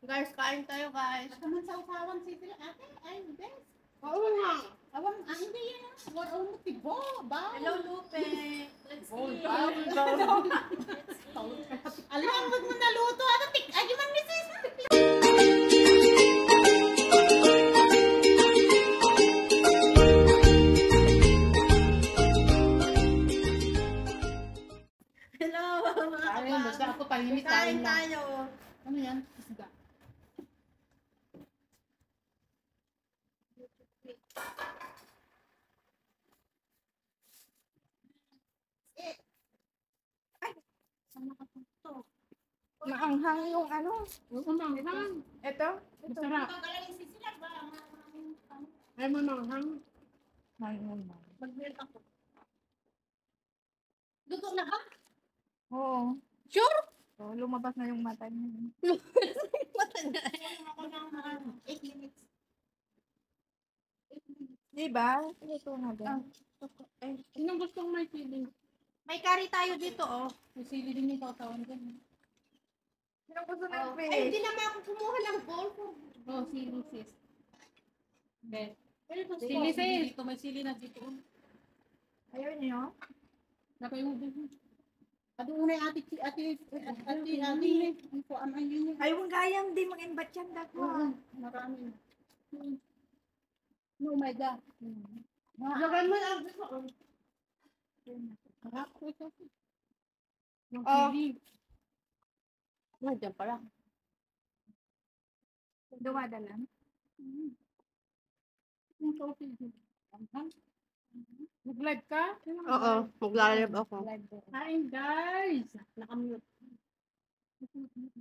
Guys, kain tayo, guys. Naman sa usawan si sila, ate, ay, best. Oo nga. Awang, hindi yan. Wala mo tibo, ba? Hello, Lupe. Let's eat. Alam, wag mo naluto. Ano, ay, man, misis. Hello, mga Ay, basta ako tahimik. Kain lang. tayo. Ano yan? Isda. Maanghang yung ano. Oo, manghang. Ito. Masarap. Ay, mo manghang. Mag-milk ako. Luto na ba? Oo. Sure? So, lumabas na yung mata niya. Mata na. Ako ng 8 minutes. Diba? Ito na din. Sinong gustong may sili? May curry tayo dito, oh. May sili din yung katawan ko. Sinong gusto ng Ay, fish? hindi naman ako kumuha ng bowl. Oh, sili sis. Bet. Pero Sili sis. Dito may sili na dito. Ayaw niyo? Nakay mo din. Ado una ate. Ko am ayun. Ayaw mong gayang di mag-invite yan. Dako. Marami. No, my God. Lagan mo ang gusto ko. Harap ko ito. Yung sili. Nandiyan pala. Duwada lang. Yung coffee. Nag-live ka? Oo, maglalab ako. Kain guys. Nakamute.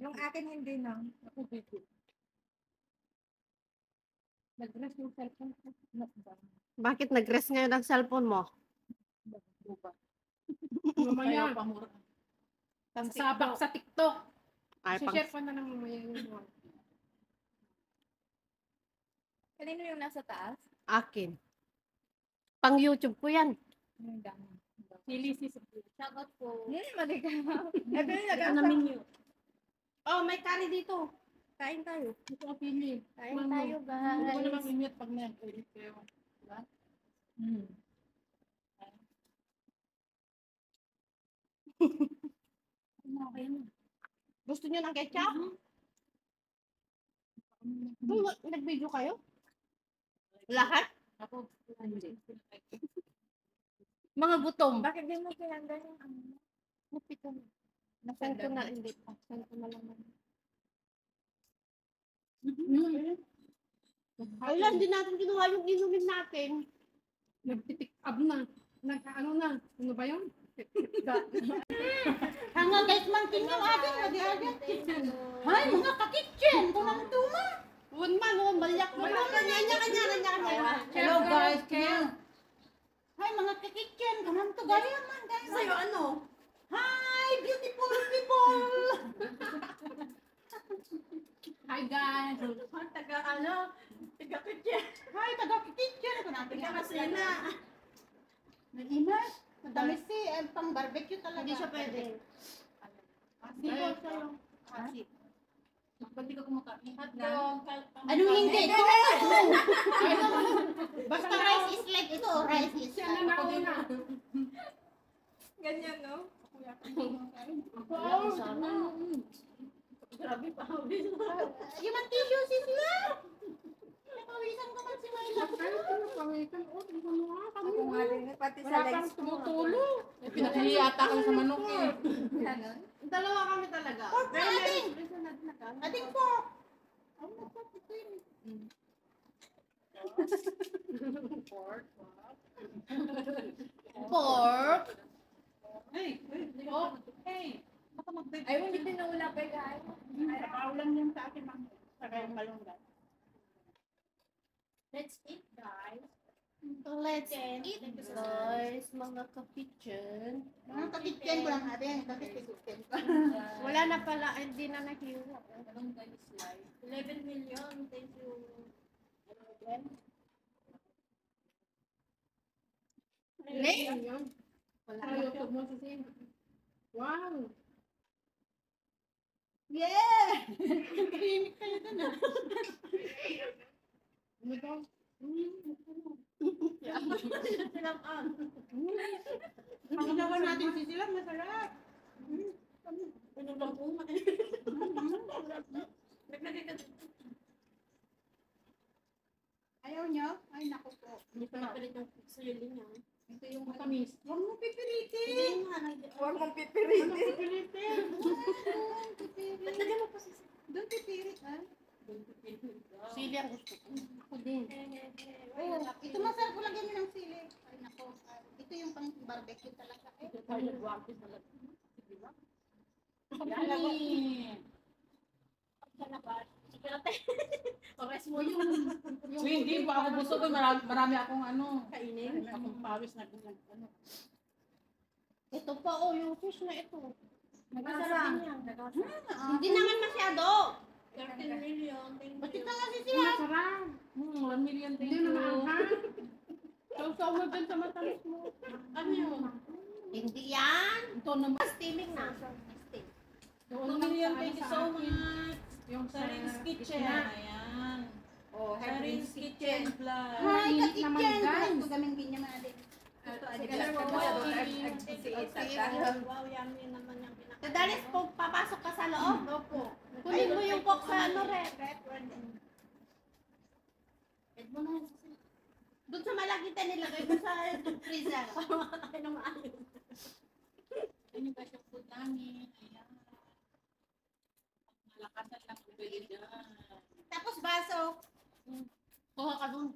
Yung akin hindi na. Ako dito. Nag-rest yung cellphone ko. Bakit nag-rest ngayon ang cellphone mo? Mamaya. Sabak sa TikTok. Ay, pang... Share ko na lang mamaya yung Kanino yung nasa taas? Akin. Pang YouTube ko yan. Yung dami. sili sis. Shoutout po. Mali ka. Ito yung Ito na menu. Oh, may curry dito. Kain tayo. Ito ang pili. Kain tayo, Hindi ko naman guys. init pag na-edit kayo. Diba? Gusto niyo ng ketchup? Nag-video kayo? Lahat? Ako, hindi. Mga gutom. Bakit di mo pinanda yung ano? Napito na. Nasend ko na, hindi pa. Send ko na lang. Wala, hindi natin ginawa yung inumin natin. Nag-pick up na. Nag-ano na. Ano ba yun? Hanga guys, mangkin yung atin. Lagi-lagi. Hay, mga ka-kitchen. Kunang tuma. Huwag man, huwag malyak mo. Kanya. Hello guys. Hay, mga ka-kitchen. Kunang to. Gaya man guys. Sa'yo ano? Hi, beautiful people. Hi guys. Taga-kitchen. Hi, taga-kitchen. Kunang Taga-kasina. Nag-imas. Madami si pang barbecue talaga. Hindi siya pwede. Dito sa'yo. Ba't di ka kumakain? Anong hindi? Basta rice is like ito. Rice is Siya na nauna. Ganyan, no? Wow. Grabe pa. Yung mga tissue sis na. Napawisan ko man si Mayla. Ako nga din, pati sa Wala legs kang ko. tumutulo. Pinakihiyata kang sa manok eh. Ganon. Dalawa kami talaga. Pork na ating. Ating pork. Pork. Hey, pork. Hey. Baka mag-bake. Ay, hindi pinula pa guys. Nakaulan yan sa akin. Saka yung malunggay. Let's eat, guys. Let's eat, guys. Mga ka-kitchen. Mga ka-kitchen ko lang natin. Ka-kitchen. Wala na pala. Hindi na nahiwa. 11 million, thank you. Wala na YouTube mo kasi. Wow. Yeah! Tahimik kayo na. Ano daw? Ang ginawa natin sisilang masarap. Ano lang po? Ayaw nyo? Ay, naku po. Hindi pa napalit yung sili niya. Ito yung matamis. Huwag mo pipilitin. Hindi nga. Huwag mong pipiritin. Pipilitin. Ba't lagyan mo pa si Doon pipilit, ha? Sili ang gusto ko. Ako din. Oo, ito masarap ko lagyan nyo ng sili. Ay, naku. Ito yung pang barbecue talaga. Ito tayo nag-work sa lahat. Sige ba? Yummy. Oras mo yung Hindi pa ako gusto ko. Marami akong ano. kainin. Akong pawis na ano. Ito pa oh, yung fish na ito. Nagkasarap din yan. Hindi naman masyado. 13 million. Thank Ba't you. ito nga sila? Masarap. 1 million, thank Hindi you. na maanghang. Sausaw mo dyan sa matamis mo. Ano yun? Hindi yan. Ito naman. Steaming na. 1 million, thank you so much. Yung Sarin's Kitchen. Ayan. Oh, Sarin's Kitchen Vlog. Hi, Kitchen. Ito gaming ganyan mga din. Wow, yummy naman yung pinaka. Kadalis po, papasok ka sa loob. Opo. Kunin mo yung coke sa ano, rep. Doon sa malagitan nilagay ko sa freezer. Ay, nung maayos. Yan yung best food namin. Ayan. Malakasan lang kung pwede dyan. Tapos baso, Kuha ka dun.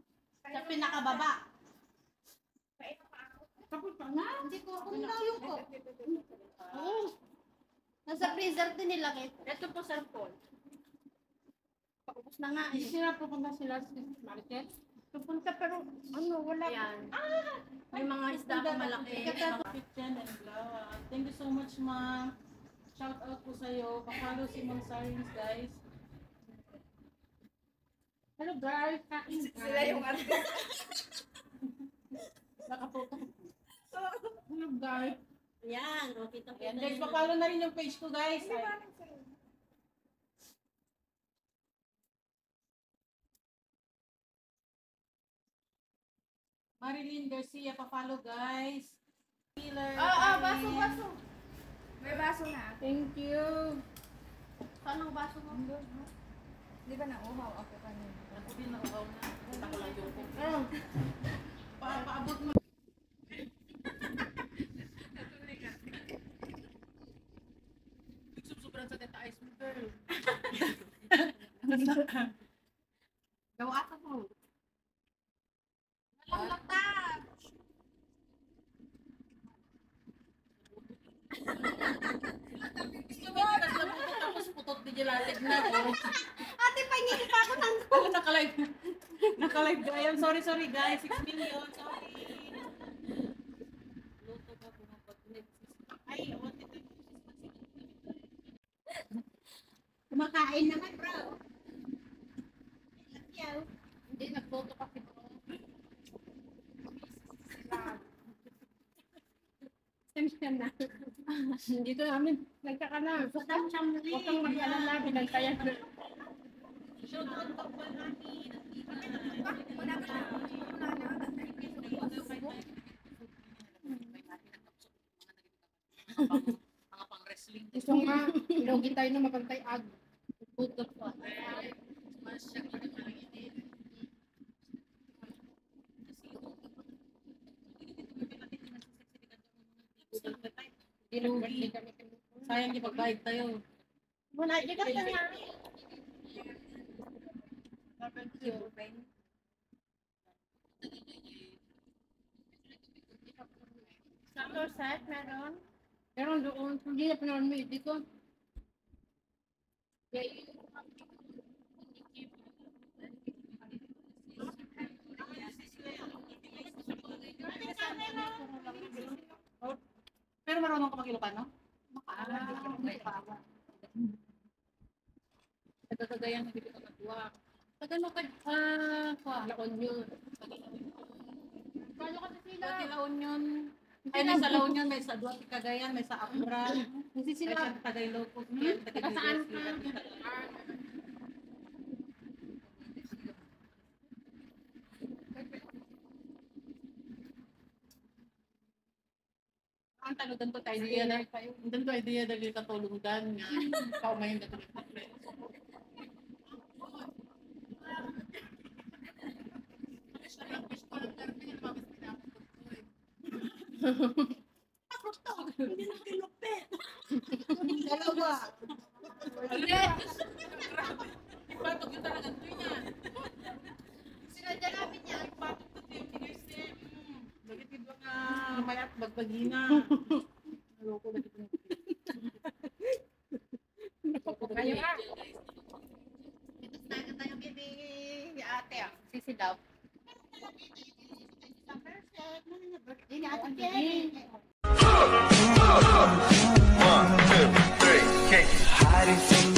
sa pinakababa. Tapos pa nga. Hindi ko, kung daw yung coke. Nasa freezer din nilagay ko. Ito po, Sir Paul. Paubos na nga Hindi eh. sila pupunta sila sa market. Pupunta pero, ano, wala. Ayan. May mga isda akong malaki. Kitchen and vlog. Thank you so much, ma'am. Shout out po sa'yo. Pa-follow si Ma'am Sarins, guys. Hello, guys. Kain. Sila yung artist. Nakaputo. Hello, guys. Ayan. O, kita po. Ayan, guys. Pa-follow na rin yung page ko, guys. Ay, Marilyn Garcia, pa-follow, guys. Healer. Baso, baso. May baso na. Thank you. Paano ang baso mo? Di ba nauhaw ako kanina? Ako din nakuhaw na. Punta ko lang yung paabot mo. Sobrang sa teta ice mo, girl. Gawa ka po. Walang laktat. Gusto mo yung naglabutot tapos putot di jelatig na. Ate, pahingin pa ako ng Oh, naka-live. Naka-live. Ayan, sorry guys. 6 million. Sorry. Luto ka pumapag-net. Ay, wanted to. kumakain naman, bro. Hindi, nagboto kasi po. Tension na. Dito namin, nagkaka na. Huwag kang mag-alala, binantayan na. Shout out ka pa namin. Mga pang-wrestling. Gusto nga, ilogi tayo na mapantay ag. Butot po. Ilogi kami. Sayang di pagbayad tayo. Muna, ikat ka nga. Summer set, meron? Meron doon. Hindi na pinanood mo dito. Pero marunong ka mag-Ilocano? Nagkakagayan hindi ko nagawa. Pagano ka, La Union. Kalo kasi sila. Pati La Union. Ay, may sa La Union, may sa Duarte Cagayan, may sa Abra. Kasi May sila, sa Tagayloco. saan ka? ang taludan to tayo idea na Hindi ko idea dali katulungan nga. Ikaw may hindi ko nagpa-friend. Hindi na kinupit. Dalawa. Ipatok yung talagang tuwi niya. Sinadya namin yan. Ipatok to yung guys eh. Bakit ito nga mayat bagbagina. Naloko na ito. kayo ah. Ito talaga tayo kay ate ah. Sisidaw. Birthday ni ate Jenny. 1, 2, 3, kick. Hiding from